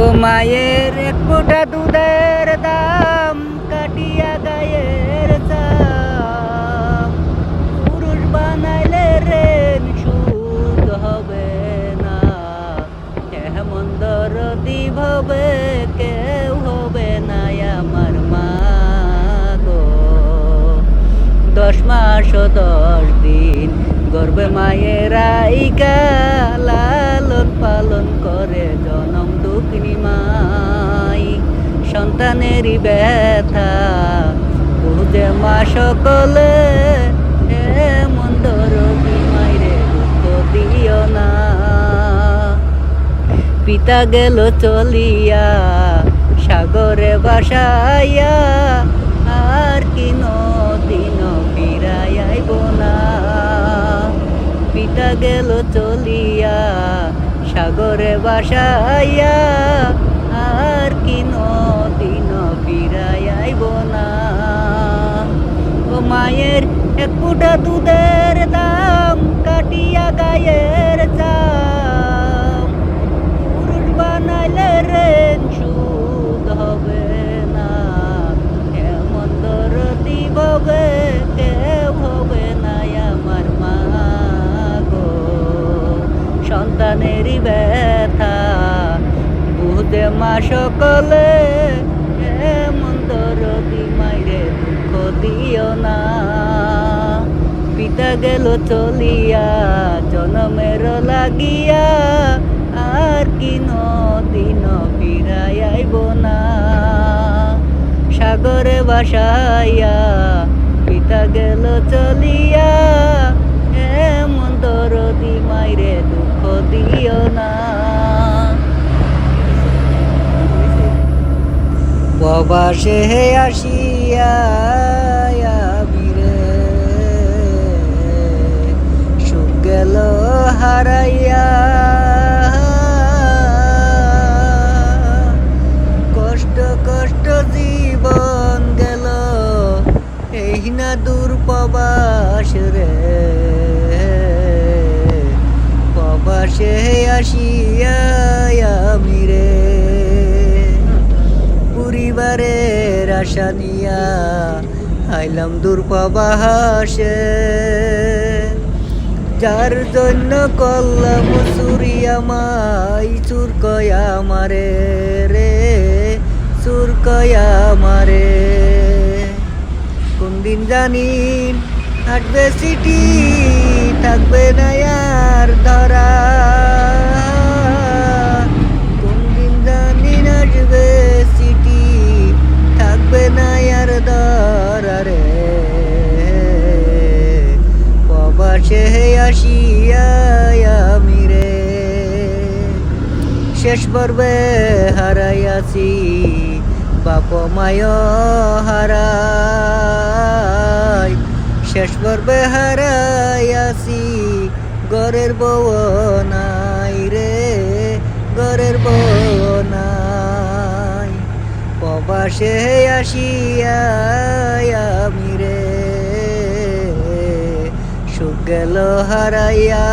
ও মায়ের এক ফোঁটা দুধের দাম কাটিয়া গায়ের চাম, পুরুষ বানাইলে রেন সুদ হবে না, এমন দরদি ভবে কেউ হবে না আমার মা গো। 10 মাস ও 10 দিন গর্ভে মায়ের আইকা লালন পালন করে জনম দুঃখিনী মাই। সন্তানেরই ব্যথা বুঝে মা সকলে, এমন দরদি মাইরে দুঃখ দিও না। পিতা গেল চলিয়া সাগরে ভাসাইয়া, আর কি নদিন ফিরাই আইব না। পিতা গেল চলিয়া সাগরে ভাসাইয়া, আর কি নদিন ফিরাই আইব না। ও মায়ের এক ফুটা দুধের দাম কাটিয়া গায়ের চাম, পুরুষ বানাইলে রেন সুদ হবে না, এমন দরদি ভবে কেউ হবে না আমার মা গো। সন্তানেরই ব্যথা বুঝে মা সকলে, এমন দরদি মাইরে দুঃখ দিও না। পিতা গেল চলিয়া জনমের লাগিয়া, আর কি নদিন ফিরাই আইব না। সাগরে ভাসাইয়া পিতা গেল চলিয়া, এমন দরদি মাইরে দুঃখ দিও না। প্রবাসে আসিয়া আমিরে সুখ গেল হারাইয়া, কষ্ট কষ্ট জীবন গেল এই না দূর প্রবাস রে। প্রবাসে আসিয়া আমি রে পরিবারের আশা নিয়া আইলাম দূর প্রবাসে। যার জন্য করলাম চুরি আমায় চুর কয়া মারে রে, চুর কয়া মারে। কোন দিন জানি আসবে সিটি, থাকবে না আর ধরা। কোন দিন জানি আসবে সিটি, থাকবে না আর ধরা রে। প্রবাসে আসিয়া আমি রে শেষ পর্বে হারাইয়াছি, বাপ মায় হারাই। শেষ পর্বে হারাইয়াছি, ঘরের বউ নাই রে, ঘরের বউ নাই। প্রবাসে আসিয়া আমি রে সুখ গেল হারাইয়া।